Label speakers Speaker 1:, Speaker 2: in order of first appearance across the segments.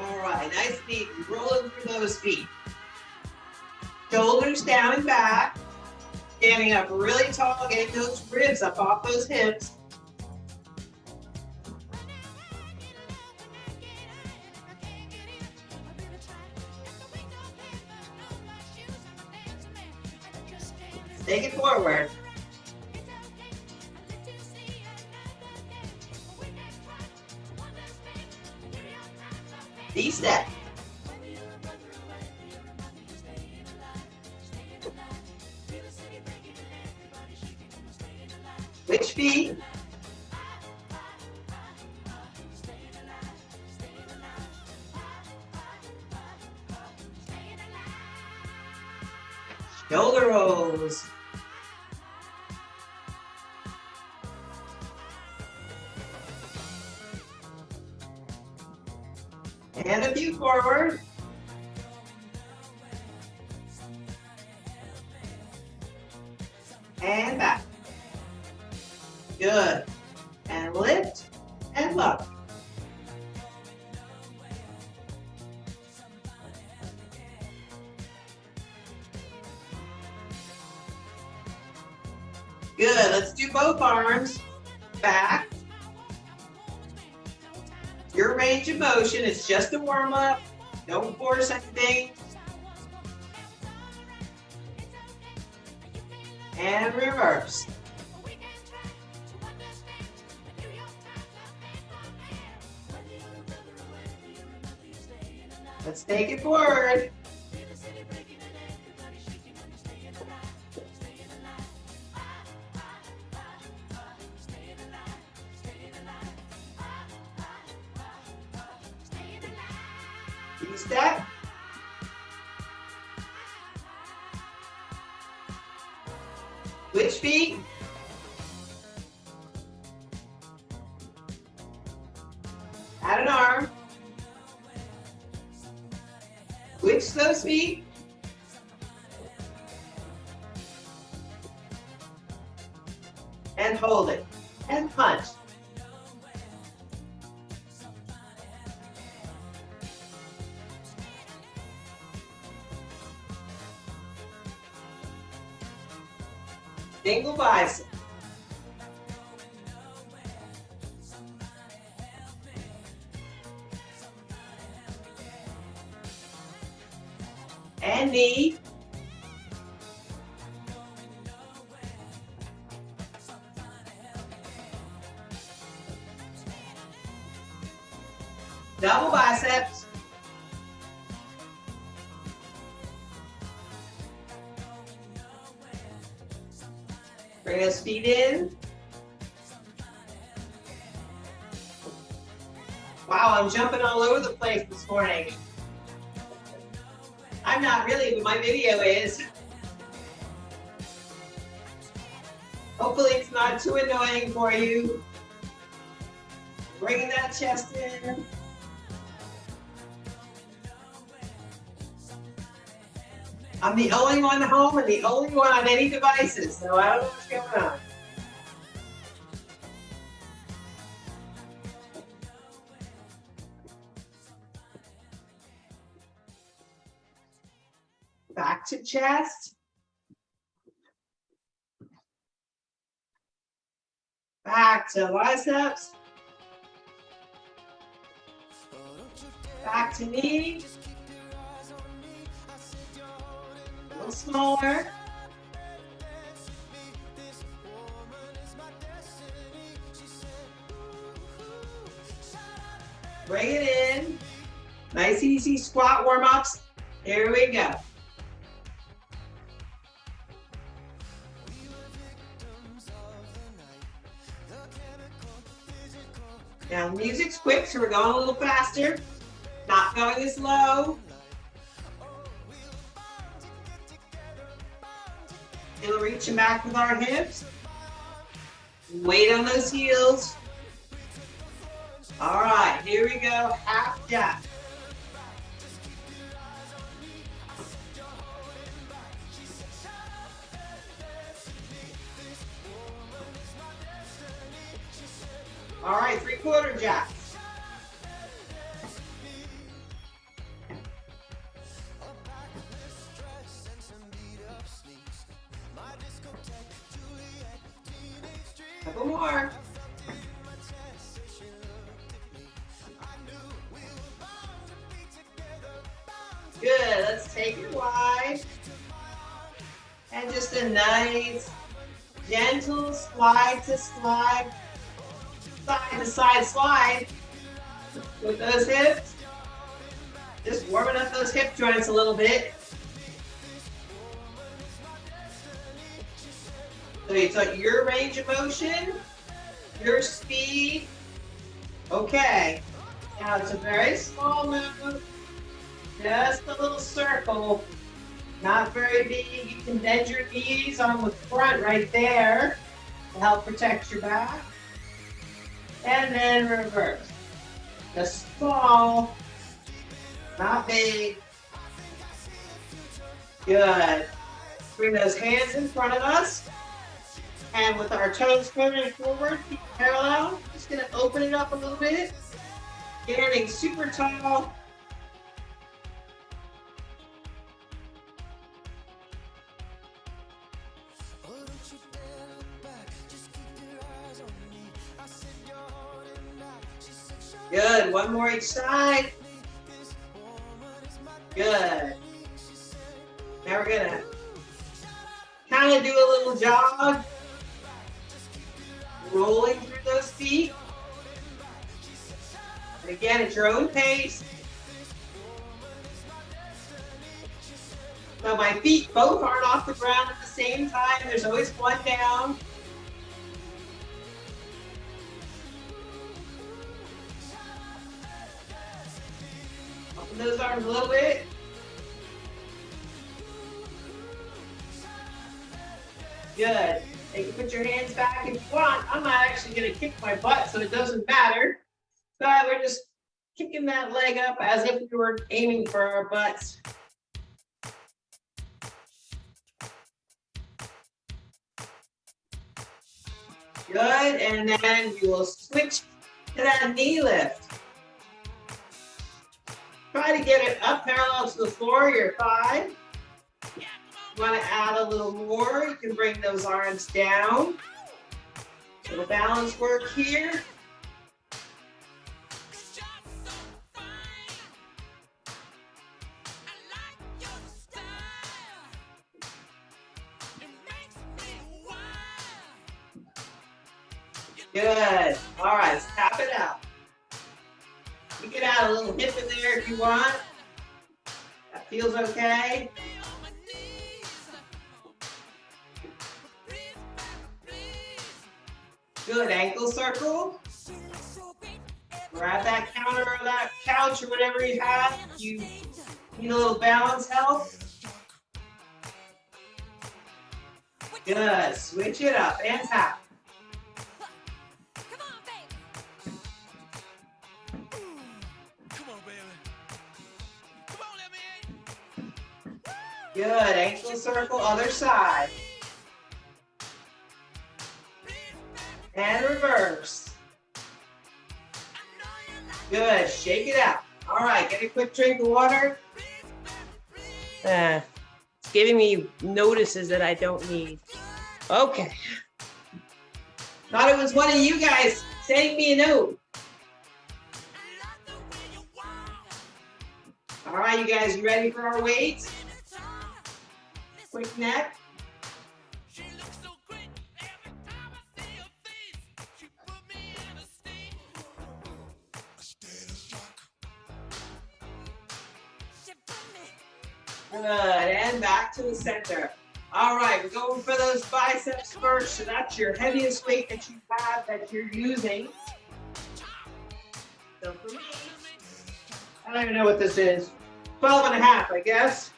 Speaker 1: All right, nice and easy. Rolling through those feet. Shoulders down and back. Standing up really tall, getting those ribs up off those hips. Take it forward. V-step. Switch feet. Shoulder rolls. And a few forward. And back. Good. And lift and lower. Good. Let's do both arms. Back. Your range of motion is just a warm-up. Don't force anything. And reverse. Let's take it forward. V-step. Switch feet. Add an arm. Switch those feet. And hold it. And punch. Single bicep. And knee. Double biceps. Bring those feet in. Wow, I'm jumping all over the place this morning. I'm not really, but my video is. Hopefully it's not too annoying for you. Bringing that chest in. I'm the only one home and the only one on any devices, so I don't know what's going on. Back to chest. Back to biceps. Back to knee. A little smaller. Bring it in. Nice easy squat warm-ups. Here we go. Now, music's quick, so we're going a little faster. Not going as low. Still reaching back with our hips. Weight on those heels. All right, here we go. Half jack. All right, 3/4 jacks. more. Good, let's take it wide. And just a nice, gentle slide to slide, side to side slide with those hips. Just warming up those hip joints a little bit. So you took your range of motion, your speed. Okay, now it's a very small move, just a little circle, not very big. You can bend your knees on the front right there to help protect your back. And then reverse. Just small, not big. Good. Bring those hands in front of us. And with our toes pointed forward, keep parallel. Just gonna open it up a little bit. Standing super tall. Good, one more each side. Good. Now we're gonna kind of do a little jog. Rolling through those feet. And again, at your own pace. So my feet both aren't off the ground at the same time. There's always one down. Open those arms a little bit. Good. You can put your hands back if you want. I'm not actually going to kick my butt, so it doesn't matter. But we're just kicking that leg up as if we were aiming for our butts. Good, and then you will switch to that knee lift. Try to get it up parallel to the floor, your thigh. Want to add a little more, you can bring those arms down. Little balance work here. Good. All right, let's tap it out. You can add a little hip in there if you want. That feels okay. Good, ankle circle. Grab that counter or that couch or whatever you have. You need a little balance help. Good, switch it up and tap. Good, ankle circle, other side. And reverse. Good, shake it out. All right, get a quick drink of water. It's giving me notices that I don't need. Okay. Thought it was one of you guys sending me a note. All right, you guys, you ready for our weights? Quick neck. Good, and back to the center. All right, we're going for those biceps first. So that's your heaviest weight that you have that you're using. So for me, I don't even know what this is. 12 and a half, I guess.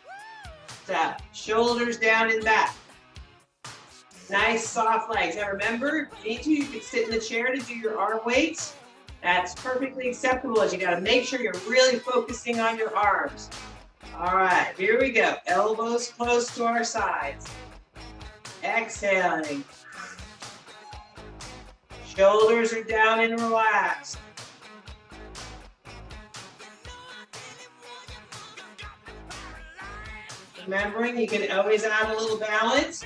Speaker 1: Tap, shoulders down and back. Nice soft legs. Now remember, if you need to, you can sit in the chair to do your arm weights. That's perfectly acceptable, as you gotta make sure you're really focusing on your arms. All right, here we go. Elbows close to our sides. Exhaling. Shoulders are down and relaxed. Remembering, you can always add a little balance.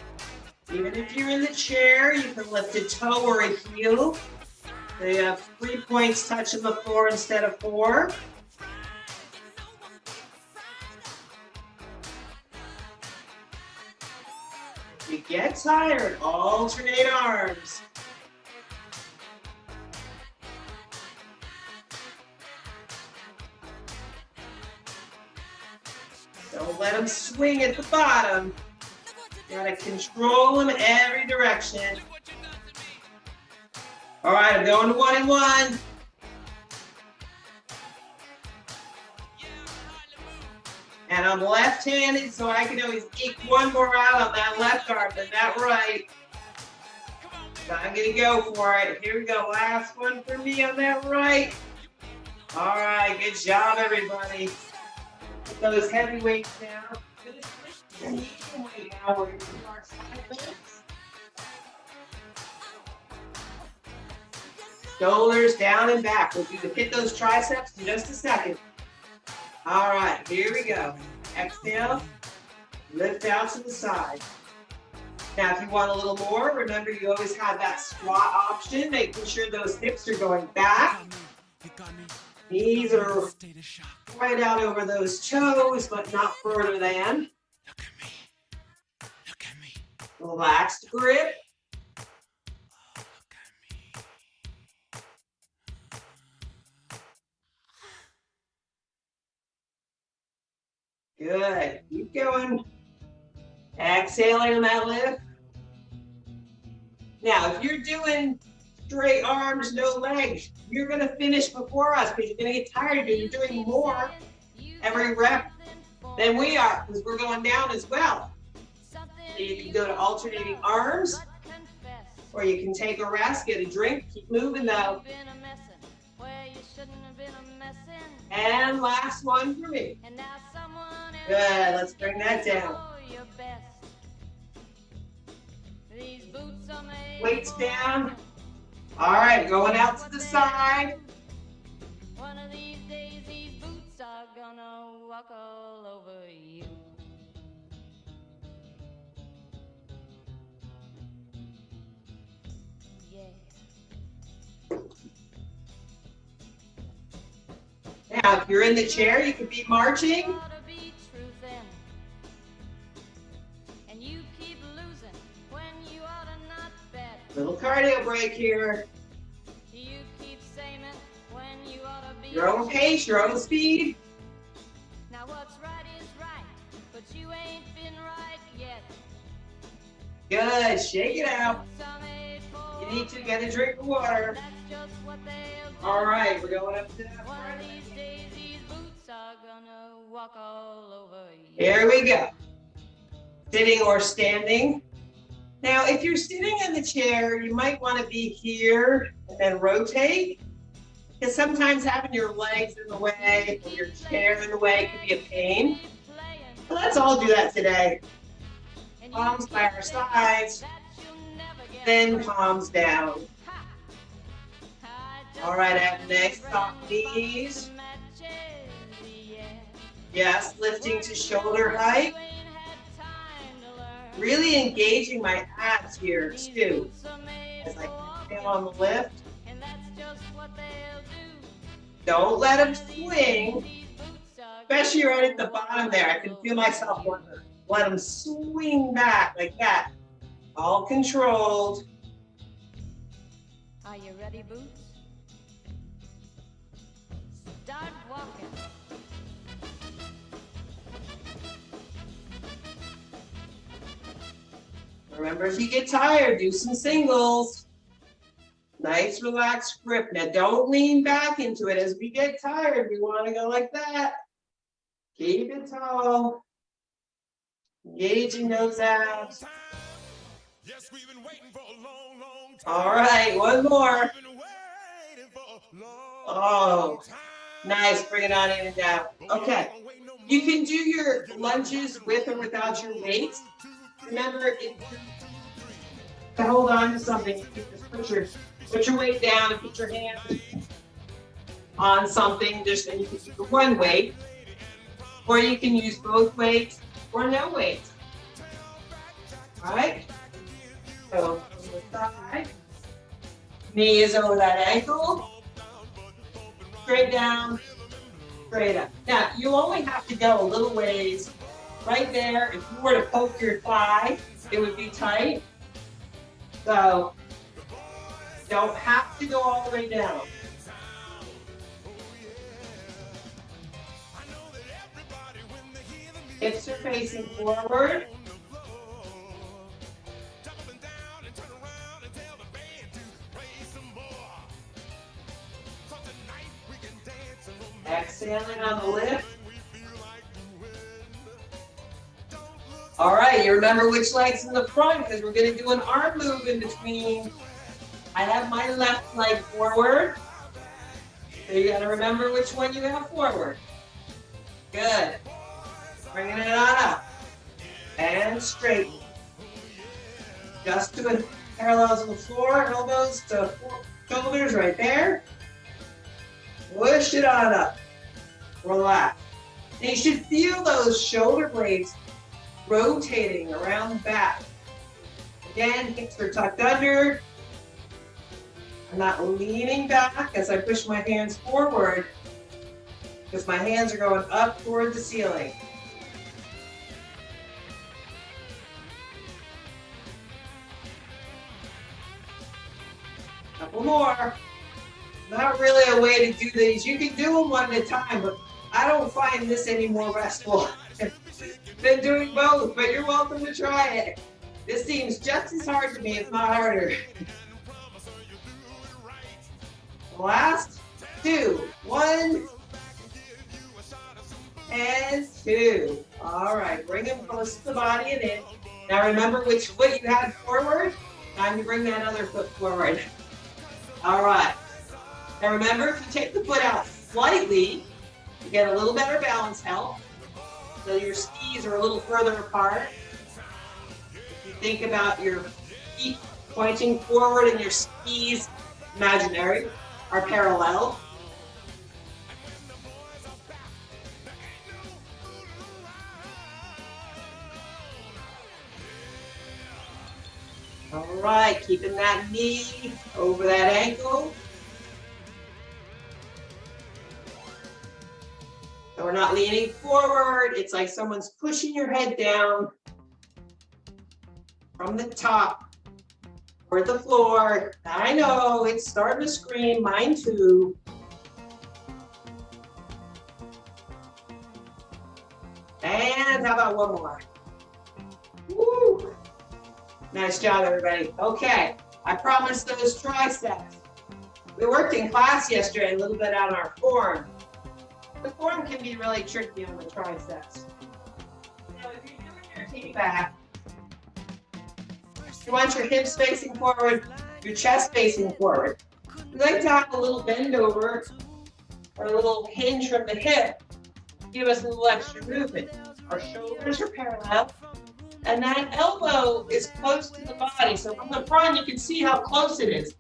Speaker 1: Even if you're in the chair, you can lift a toe or a heel. So you have 3 points touching the floor instead of 4. If you get tired, alternate arms. Don't let them swing at the bottom. You gotta control them every direction. All right, I'm going to 1 and 1. And I'm left-handed, so I can always eke one more out on that left arm than that right. So I'm gonna go for it. Here we go, last one for me on that right. All right, good job, everybody. Put those heavy weights down. Now we're gonna do our side lifts. Shoulders down and back. We'll hit those triceps in just a second. All right, here we go. Exhale, lift out to the side. Now, if you want a little more, remember you always have that squat option, making sure those hips are going back. Knees are right out over those toes, but not further than. Relaxed grip. Good. Keep going. Exhaling on that lift. Now, if you're doing straight arms, no legs, you're going to finish before us because you're going to get tired and you're doing more every rep than we are because we're going down as well. So you can go to alternating arms or you can take a rest, get a drink, keep moving though. And last one for me. Good, let's bring that down. Weights down. All right, going out to the side. One of these days, these boots are gonna walk all over you. Yeah. Now, if you're in the chair, you could be marching. Little cardio break here. You keep saying when you ought to be your own pace, your own speed. Now what's right is right, but you ain't been right yet. Good, shake it out. You need to get a drink of water. All right, we're going up to that. One of these days, these boots are gonna walk all over you. Here we go. Sitting or standing. Now, if you're sitting in the chair, you might want to be here and then rotate. Because sometimes having your legs in the way or your chair in the way can be a pain. So let's all do that today. Palms by our sides, then palms down. All right, up next, soft knees. Yes, lifting to shoulder height. Really engaging my abs here too, as I feel on the lift. Don't let them swing, especially right at the bottom there. I can feel myself wanting to let them swing back like that. All controlled. Are you ready, Boots? Start walking. Remember, if you get tired, do some singles. Nice relaxed grip. Now don't lean back into it. As we get tired, we want to go like that. Keep it tall. Engaging those abs. All right, one more. Oh, nice. Bring it on in and down. Okay. You can do your lunges with or without your weights. Remember, to hold on to something, just put your weight down and put your hand on something, just and you can use one weight, or you can use both weights or no weight. All right? So from the side, knee is over that ankle, straight down, straight up. Now, you only have to go a little ways. Right there, if you were to poke your thigh, it would be tight. So, don't have to go all the way down. Hips are facing forward. Exhaling on the lift. All right, you remember which leg's in the front because we're going to do an arm move in between. I have my left leg forward. So you got to remember which one you have forward. Good. Bringing it on up. And straight. Just doing parallels on the floor, elbows to shoulders right there. Push it on up. Relax. And you should feel those shoulder blades rotating around the back. Again, hips are tucked under. I'm not leaning back as I push my hands forward because my hands are going up toward the ceiling. Couple more. Not really a way to do these. You can do them one at a time, but I don't find this any more restful than doing both, but you're welcome to try it. This seems just as hard to me, if not harder. Last two. 1 and 2. All right, bring them close to the body and in. Now remember which foot you had forward. Time to bring that other foot forward. All right. Now remember, if you take the foot out slightly, you get a little better balance help. So your skis are a little further apart. If you think about your feet pointing forward and your skis, imaginary, are parallel. All right, keeping that knee over that ankle. So we're not leaning forward. It's like someone's pushing your head down from the top toward the floor. I know, it's starting to scream, mine too. And how about one more? Woo! Nice job, everybody. Okay, I promised those triceps. We worked in class yesterday a little bit on our form. The form can be really tricky on the triceps. Now, if you're doing your T back, you want your hips facing forward, your chest facing forward. You like to have a little bend over or a little hinge from the hip. Give us a little extra movement. Our shoulders are parallel, and that elbow is close to the body. So from the front, you can see how close it is.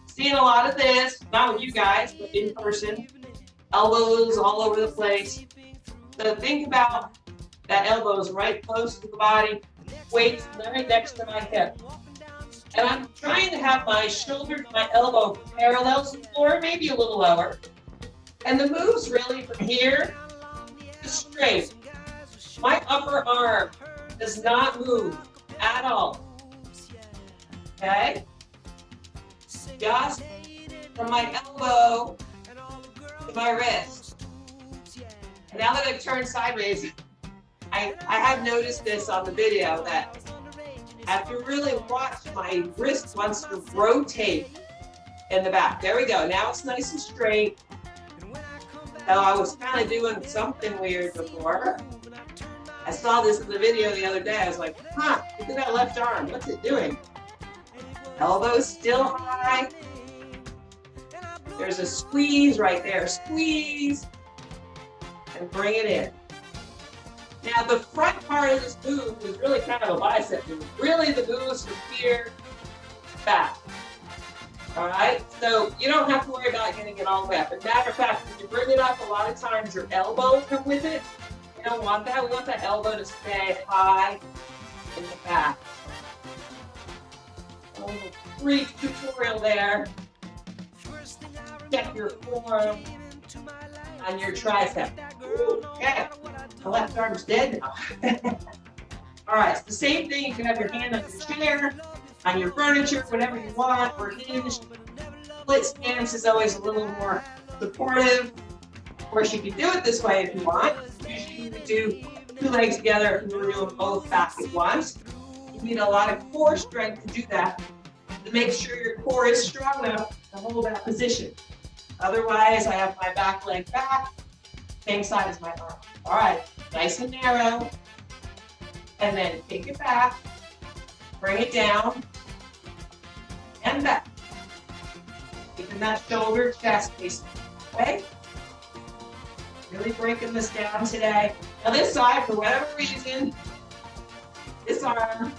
Speaker 1: Seeing a lot of this, not with you guys, but in person. Elbows all over the place. So think about that elbows right close to the body, weight right next to my hip. And I'm trying to have my shoulder to my elbow parallel to the floor, maybe a little lower. And the move's really from here to straight. My upper arm does not move at all. Okay? Just from my elbow to my wrist. And now that I've turned sideways, I have noticed this on the video that I have to really watch my wrist wants to rotate in the back. There we go. Now it's nice and straight. So I was kind of doing something weird before. I saw this in the video the other day. I was like, huh, look at that left arm. What's it doing? Elbows still high. There's a squeeze right there. Squeeze. And bring it in. Now the front part of this move is really kind of a bicep move. Really the move is from here back. All right, so you don't have to worry about getting it all the way up. As a matter of fact, when you bring it up, a lot of times your elbow will come with it. We don't want that. We want that elbow to stay high in the back. A little brief tutorial there. Check your form on your tricep. Okay, the left arm's dead now. All right, it's the same thing. You can have your hand on your chair, on your furniture, whatever you want, or hinged. Split stance is always a little more supportive. Of course, you can do it this way if you want. Usually you do 2 legs together if you're doing both back at once. You need a lot of core strength to do that, to make sure your core is strong enough to hold that position. Otherwise, I have my back leg back, same side as my arm. All right, nice and narrow. And then take it back, bring it down, and back. Keeping that shoulder, chest facing, okay? Really breaking this down today. Now this side, for whatever reason, this arm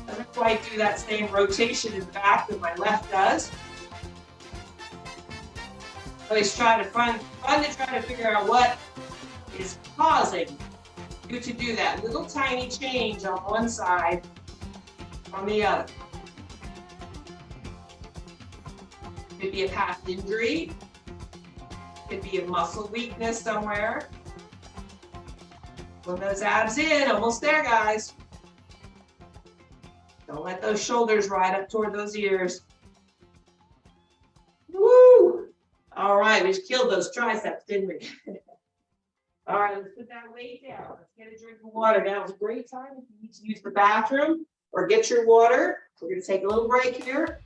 Speaker 1: doesn't quite do that same rotation in the back that my left does. Always fun to try to figure out what is causing you to do that. Little tiny change on one side, on the other. Could be a past injury. Could be a muscle weakness somewhere. Pull those abs in, almost there, guys. Don't let those shoulders ride up toward those ears. Woo! All right, we just killed those triceps, didn't we? All right, let's put that weight down. Let's get a drink of water. Now is a great time if you need to use the bathroom or get your water. We're going to take a little break here.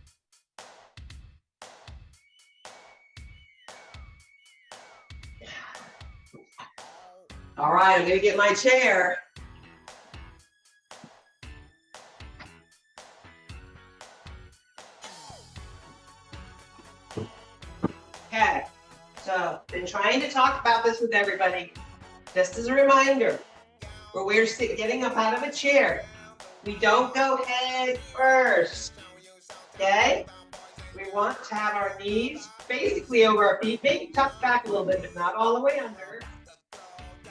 Speaker 1: All right, I'm going to get my chair. Okay, so been trying to talk about this with everybody. Just as a reminder, where we're getting up out of a chair, we don't go head first, okay? We want to have our knees basically over our feet, maybe tucked back a little bit, but not all the way under.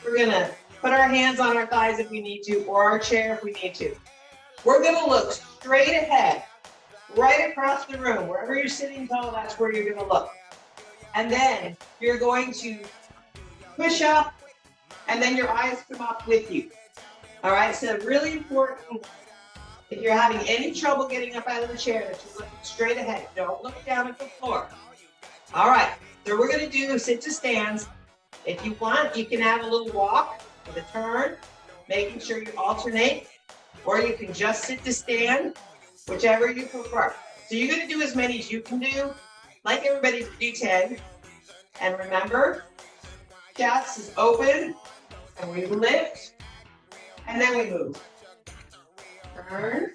Speaker 1: We're gonna put our hands on our thighs if we need to, or our chair if we need to. We're gonna look straight ahead, right across the room. Wherever you're sitting tall, that's where you're gonna look. And then you're going to push up, and then your eyes come up with you. All right, so really important, if you're having any trouble getting up out of the chair, that you're looking straight ahead. Don't look down at the floor. All right, so we're gonna do sit to stands. If you want, you can add a little walk with a turn, making sure you alternate, or you can just sit to stand, whichever you prefer. So you're gonna do as many as you can do. Like everybody, do 10. And remember, chest is open, and we lift, and then we move. Turn.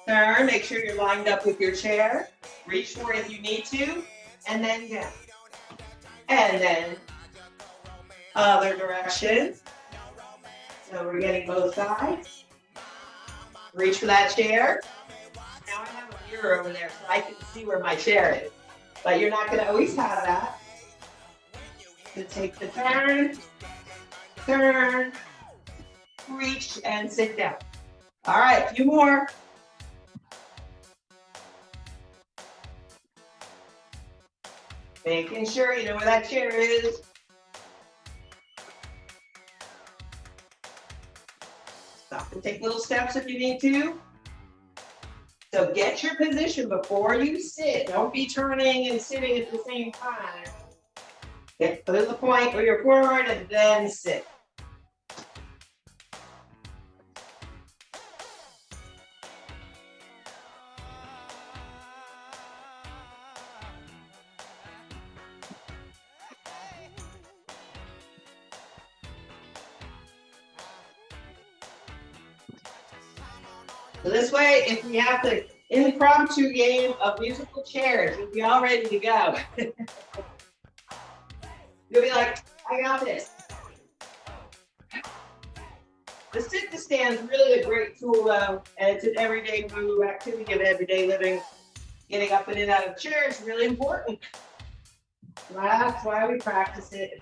Speaker 1: Turn, make sure you're lined up with your chair. Reach for it if you need to, and then down. And then other direction. So we're getting both sides. Reach for that chair. Now I have a mirror over there so I can see where my chair is. But you're not going to always have that. So take the turn, turn, reach, and sit down. All right, a few more. Making sure you know where that chair is. Stop and take little steps if you need to. So get your position before you sit. Don't be turning and sitting at the same time. Get to the point where you're forward and then sit. So this way, if we have the impromptu game of musical chairs, you'll be all ready to go. You'll be like, I got this. The sit to stand is really a great tool though, and it's an everyday move, activity of everyday living. Getting up and in and out of chairs is really important. That's why we practice it.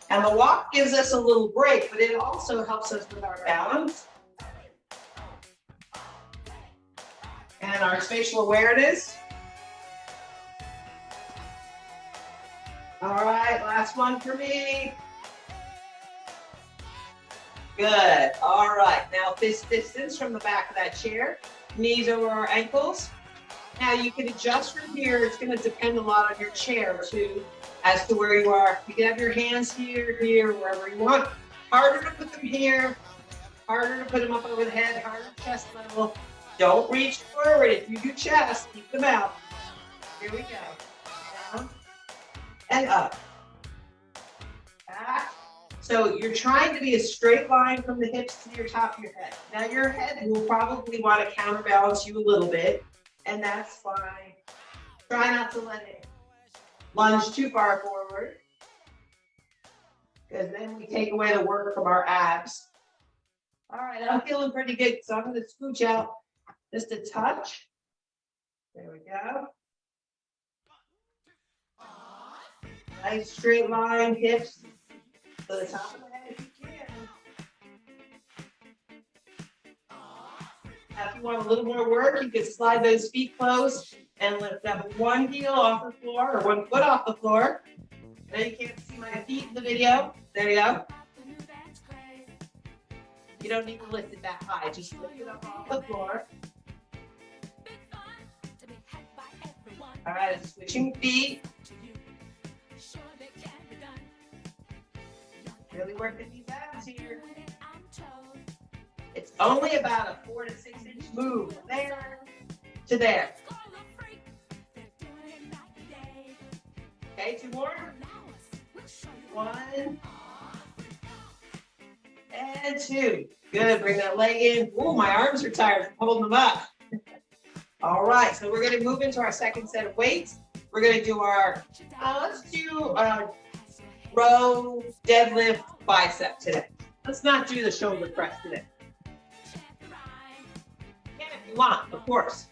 Speaker 1: And the walk gives us a little break, but it also helps us with our balance. And our spatial awareness. All right, last one for me. Good. All right. Now this distance from the back of that chair, knees over our ankles. Now you can adjust from here. It's going to depend a lot on your chair too, as to where you are. You can have your hands here, wherever you want. Harder to put them here. Harder to put them up over the head. Harder chest level. Don't reach forward. If you do chest, keep them out. Here we go. Down and up. Back. So you're trying to be a straight line from the hips to your top of your head. Now your head will probably want to counterbalance you a little bit, and that's fine. Try not to let it lunge too far forward, because then we take away the work from our abs. All right, I'm feeling pretty good, so I'm going to scooch out just a touch. There we go. Nice straight line, hips to the top of the head if you can. Now, if you want a little more work, you can slide those feet close and lift up one heel off the floor or one foot off the floor. Now you can't see my feet in the video. There you go. You don't need to lift it that high. Just lift it up off the floor. All right, switching feet. Really working these abs here. It's only about a 4 to 6 inch move from there to there. Okay, 2 more. 1 and 2. Good, bring that leg in. Oh, my arms are tired from holding them up. All right, so we're gonna move into our second set of weights. We're gonna do our, let's do row, deadlift, bicep today. Let's not do the shoulder press today. Yeah, if you want, of course.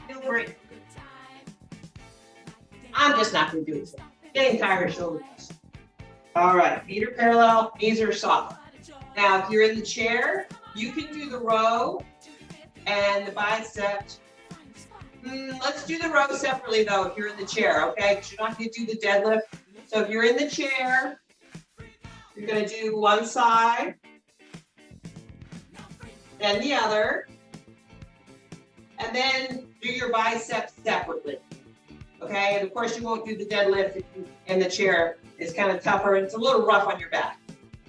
Speaker 1: Feel free. I'm just not going to do it. The entire shoulder press. All right, feet are parallel, knees are soft. Now, if you're in the chair, you can do the row and the bicep. Let's do the row separately, though, if you're in the chair, okay? Because you're not going to do the deadlift. So if you're in the chair, you're going to do one side, then the other, and then do your biceps separately. Okay, and of course you won't do the deadlift if you're in the chair. It's kind of tougher and it's a little rough on your back.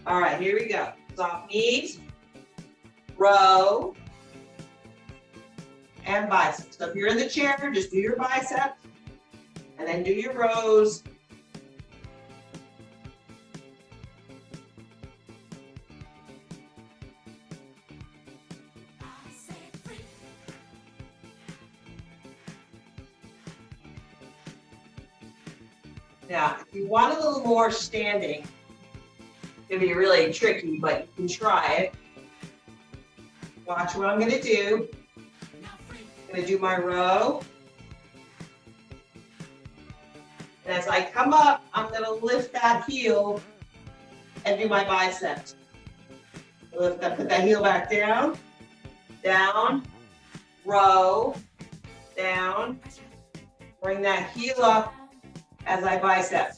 Speaker 1: All right, here we go. Soft knees, row, and biceps. So if you're in the chair, just do your biceps, and then do your rows. Now, if you want a little more standing, it's going to be really tricky, but you can try it. Watch what I'm going to do. I'm going to do my row. And as I come up, I'm going to lift that heel and do my biceps. Lift that, put that heel back down, down, row, down, bring that heel up as I bicep.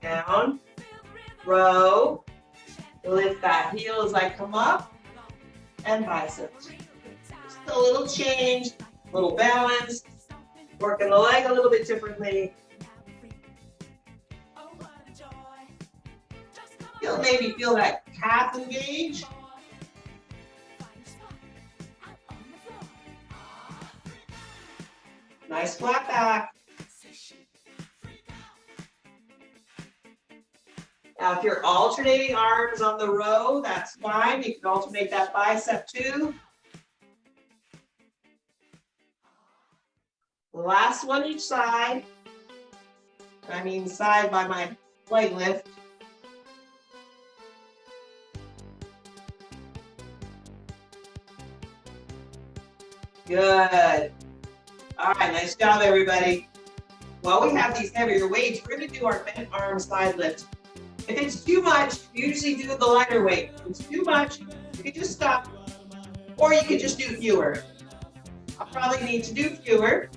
Speaker 1: Down, row, lift that heel as I come up, and biceps. Just a little change, a little balance, working the leg a little bit differently. You'll maybe feel that calf engage. Nice flat back. Now, if you're alternating arms on the row, that's fine. You can alternate that bicep too. Last one each side. I mean side by my leg lift. Good. All right, nice job, everybody. While we have these heavier weights, we're going to do our bent arm side lift. If it's too much, usually do the lighter weight. If it's too much, you can just stop. Or you could just do fewer. I'll probably need to do fewer.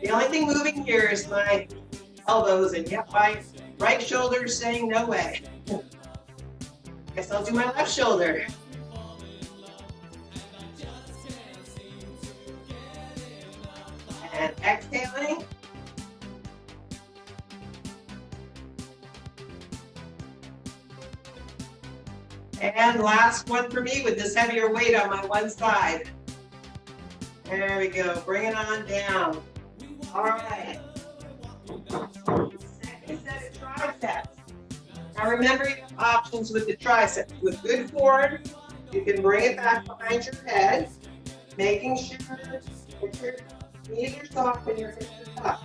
Speaker 1: The only thing moving here is my elbows, and yep, my right shoulder is saying no way. Guess I'll do my left shoulder. And exhaling. And last one for me with this heavier weight on my one side. There we go, bring it on down. All right. Second set of triceps. Now remember, you have options with the triceps. With good form, you can bring it back behind your head, making sure that your knees are soft and your hips are up.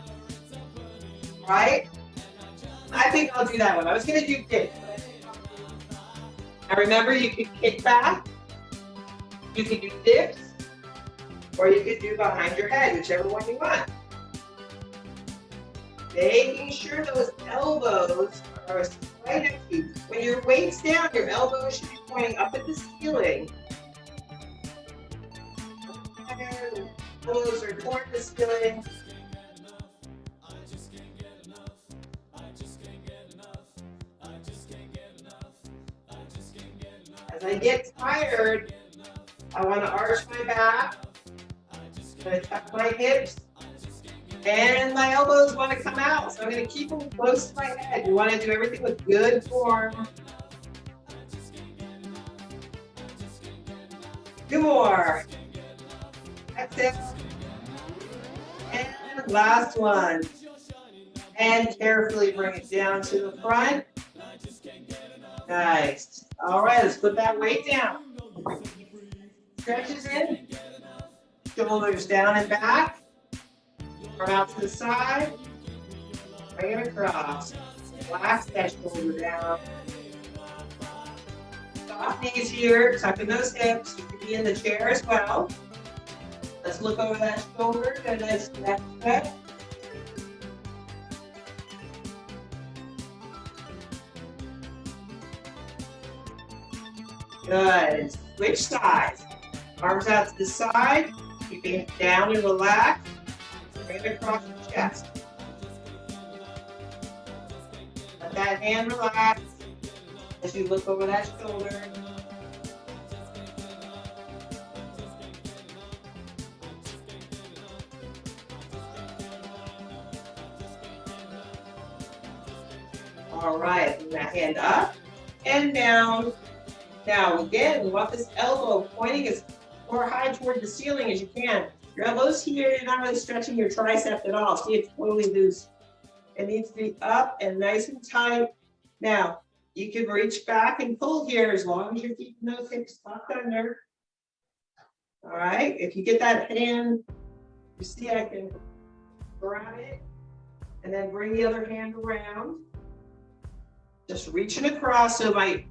Speaker 1: Right? I think I'll do that one. I was going to do dips. Now remember, you can kick back, you can do dips, or you could do behind your head, whichever one you want. Making sure those elbows are straight at you. When your weight's down, your elbows should be pointing up at the ceiling. And elbows are toward the ceiling. As I get tired, I want to arch my back. I'm going to tuck my hips. And my elbows want to come out, so I'm going to keep them close to my head. You want to do everything with good form. 2 more. Exhale. And last one. And carefully bring it down to the front. Nice. All right, let's put that weight down. Stretches in. Shoulders down and back. Arm out to the side. Bring it across. Relax that shoulder down. Soft knees here, tucking those hips. You can be in the chair as well. Let's look over that shoulder. Get a nice neck stretch. Good. Switch sides. Arms out to the side. Keeping it down and relaxed. Bring it across the chest. Let that hand relax as you look over that shoulder. All right, bring that hand up and down. Now again, we want this elbow pointing as far high toward the ceiling as you can. Your elbow's here, you're not really stretching your tricep at all. See, it's totally loose. It needs to be up and nice and tight. Now, you can reach back and pull here as long as you're keeping those hips tucked under. All right, if you get that hand, you see I can grab it and then bring the other hand around. Just reaching across so my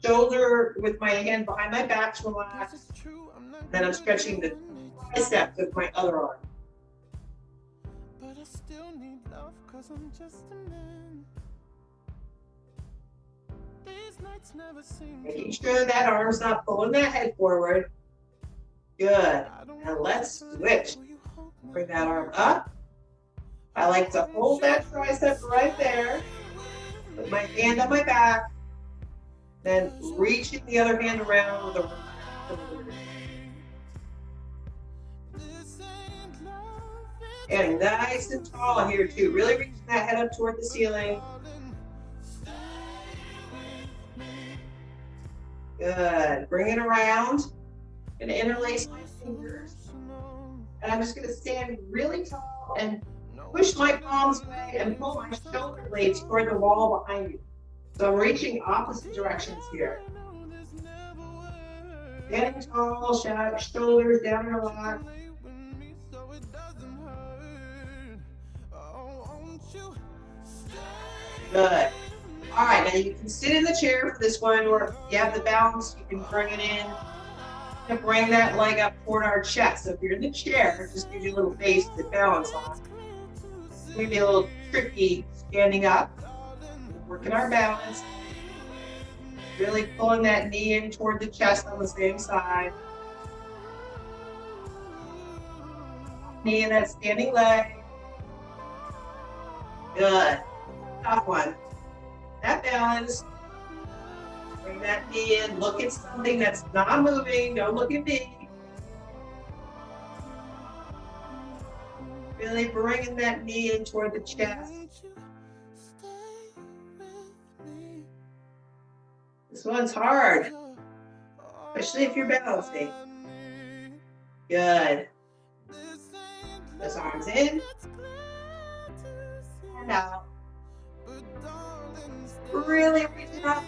Speaker 1: shoulder with my hand behind my back's relaxed. Then I'm stretching the bicep with my other arm.
Speaker 2: But I still need love 'cause I'm just a man. These nights never seem
Speaker 1: Making sure that arm's not pulling that head forward. Good. Now let's switch. Bring that arm up. I like to hold that tricep right there. Put my hand on my back. Then reaching the other hand around with a getting nice and tall here too. Really reaching that head up toward the ceiling. Good. Bring it around. Gonna interlace my fingers. And I'm just gonna stand really tall and push my palms away and pull my shoulder blades toward the wall behind you. So I'm reaching opposite directions here. Getting tall, shoulders down and relaxed. Good. All right, now you can sit in the chair for this one, or if you have the balance, you can bring it in and bring that leg up toward our chest. So if you're in the chair, it just gives you a little base to balance on. It's going to be a little tricky standing up. Working our balance. Really pulling that knee in toward the chest on the same side. Knee in that standing leg. Good. Top one. That balance. Bring that knee in. Look at something that's not moving. Don't look at me. Really bringing that knee in toward the chest. This one's hard, especially if you're balancing. Good. Those arms in and out. Really reach it up.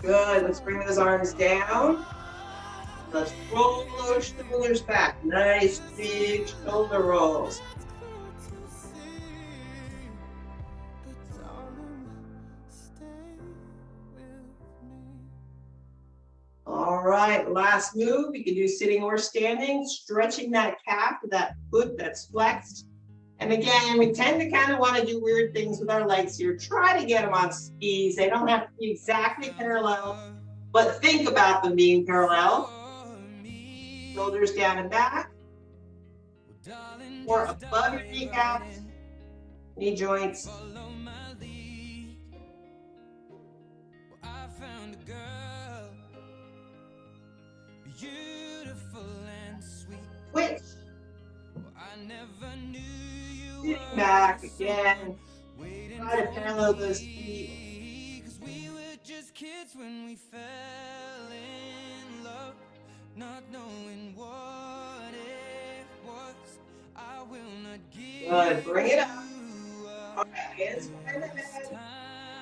Speaker 1: Good. Let's bring those arms down. Let's roll those shoulders back. Nice big shoulder rolls. All right, last move. You can do sitting or standing, stretching that calf, that foot that's flexed. And again, we tend to kind of want to do weird things with our legs here. Try to get them on skis. They don't have to be exactly parallel, but think about them being parallel. Shoulders down and back, or above your kneecaps, knee joints. Switch. Sitting back again. Try to parallel those feet. We were just kids when we fell in love. Not knowing what it was, I will not give. Good, bring it up. Okay, hands behind the head.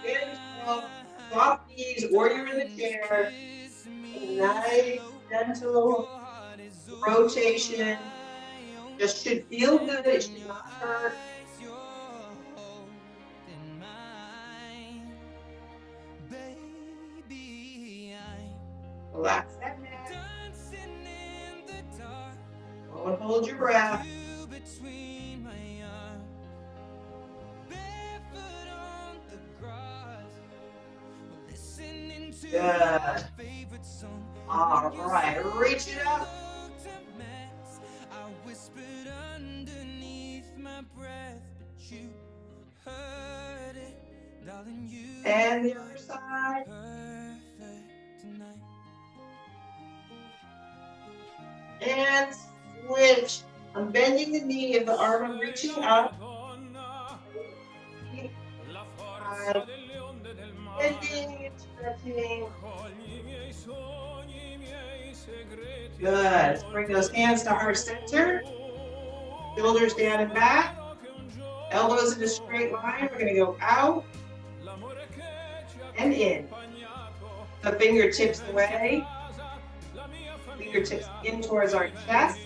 Speaker 1: Very strong. Soft knees, or you're in the chair. Nice, gentle rotation. Just should feel good, it should not hurt. Relax that neck. Don't hold your breath. Good. All right, reach it up. And the other side. And switch. I'm bending the knee and the arm, I'm reaching up. Bending and stretching. Good. Let's bring those hands to heart center. Shoulders down and back. Elbows in a straight line. We're going to go out and in. The fingertips away. Fingertips in towards our chest.